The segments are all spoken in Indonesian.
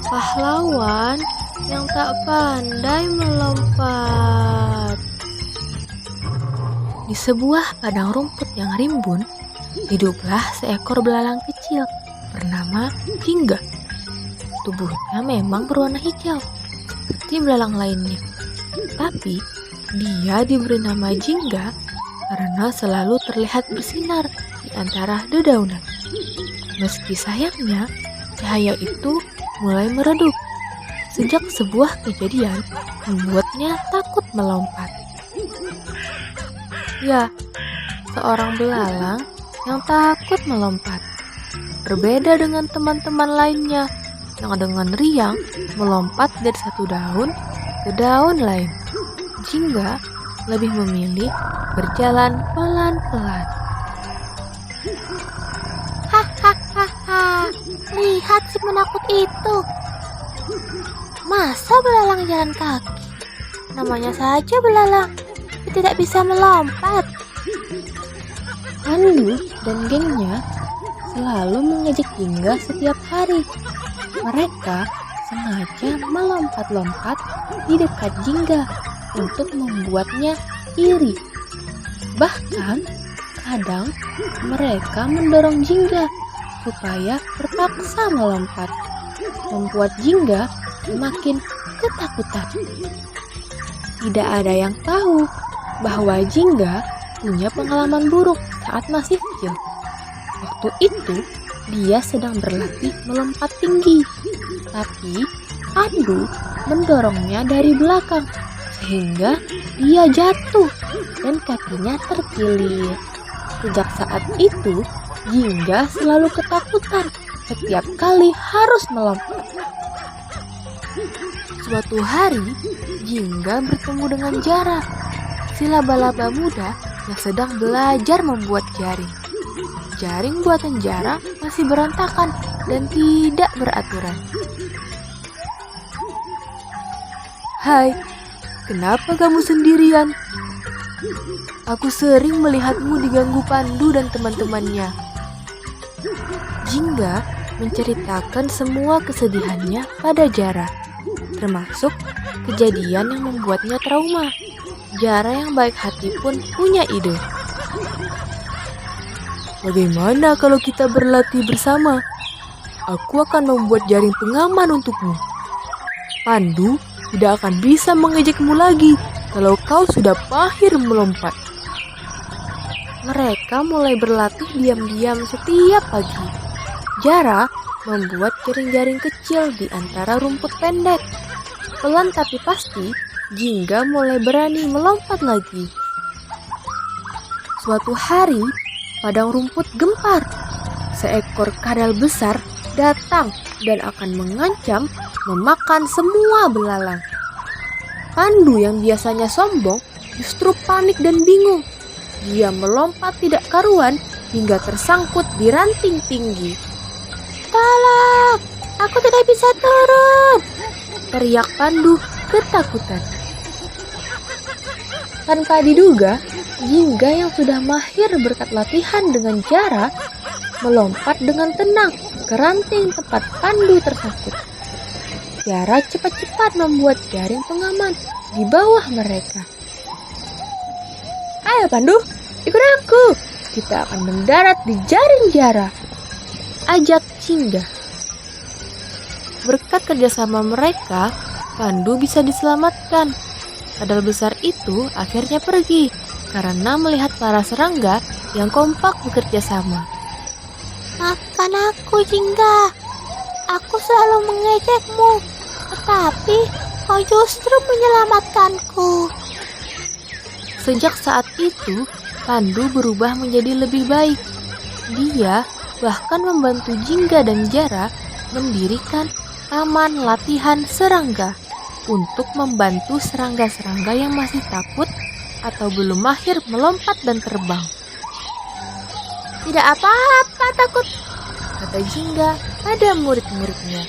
Pahlawan yang tak pandai melompat. Di sebuah padang rumput yang rimbun, hiduplah seekor belalang kecil bernama Jingga. Tubuhnya memang berwarna hijau, seperti belalang lainnya. Tapi, dia diberi nama Jingga karena selalu terlihat bersinar di antara dedaunan. Meski sayangnya, cahaya itu mulai meredup sejak sebuah kejadian membuatnya takut melompat. Ya, seorang belalang yang takut melompat. Berbeda dengan teman-teman lainnya yang dengan riang melompat dari satu daun ke daun lain. Jingga lebih memilih berjalan pelan-pelan. Hahaha, lihat si penakut itu. Masa belalang jalan kaki? Namanya saja belalang, tidak bisa melompat. Pandu dan gengnya selalu mengejek Jingga setiap hari. Mereka sengaja melompat-lompat di dekat Jingga untuk membuatnya iri. Bahkan kadang mereka mendorong Jingga supaya terpaksa melompat, membuat Jingga semakin ketakutan. Tidak ada yang tahu bahwa Jingga punya pengalaman buruk saat masih kecil. Waktu itu dia sedang berlatih melompat tinggi, tapi Pandu mendorongnya dari belakang sehingga dia jatuh dan kakinya terkilir. Sejak saat itu, Jingga selalu ketakutan setiap kali harus melompat. Suatu hari, Jingga bertemu dengan Jara, si laba-laba muda yang sedang belajar membuat jaring. Jaring buatan Jara masih berantakan dan tidak beraturan. "Hai, kenapa kamu sendirian? Aku sering melihatmu diganggu Pandu dan teman-temannya." Jingga menceritakan semua kesedihannya pada Jara, termasuk kejadian yang membuatnya trauma. Jara yang baik hati pun punya ide. "Bagaimana kalau kita berlatih bersama? Aku akan membuat jaring pengaman untukmu. Pandu tidak akan bisa mengejekmu lagi kalau kau sudah mahir melompat." Mereka mulai berlatih diam-diam setiap pagi. Jara membuat jaring-jaring kecil di antara rumput pendek. Pelan tapi pasti, Jingga mulai berani melompat lagi. Suatu hari, padang rumput gempar. Seekor kadal besar datang dan akan mengancam memakan semua belalang. Pandu yang biasanya sombong justru panik dan bingung. Dia melompat tidak karuan hingga tersangkut di ranting tinggi. Tolong, aku tidak bisa turun, teriak Pandu ketakutan. Tanpa diduga, Jingga yang sudah mahir berkat latihan dengan Jara melompat dengan tenang ke ranting tempat Pandu tersangkut. Jara cepat-cepat membuat jaring pengaman di bawah mereka. "Ayo Pandu, ikut aku. Kita akan mendarat di jaring Jara," ajak Jingga. Berkat kerjasama mereka, Pandu bisa diselamatkan. Kadal besar itu akhirnya pergi karena melihat para serangga yang kompak bekerja sama. Maafkan aku, Jingga. Aku selalu mengejekmu, tetapi kau justru menyelamatkanku. Sejak saat itu, Pandu berubah menjadi lebih baik. Dia bahkan membantu Jingga dan Jara mendirikan taman latihan serangga untuk membantu serangga-serangga yang masih takut atau belum mahir melompat dan terbang. Tidak apa-apa takut, kata Jingga pada murid-muridnya.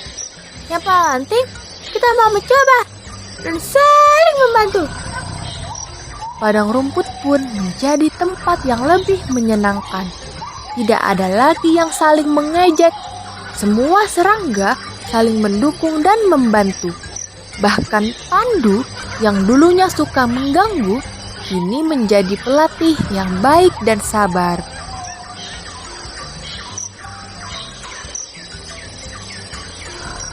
Yang penting kita mau mencoba dan saling membantu. Padang rumput pun menjadi tempat yang lebih menyenangkan. Tidak ada lagi yang saling mengejek. Semua serangga saling mendukung dan membantu. Bahkan Pandu yang dulunya suka mengganggu, kini menjadi pelatih yang baik dan sabar.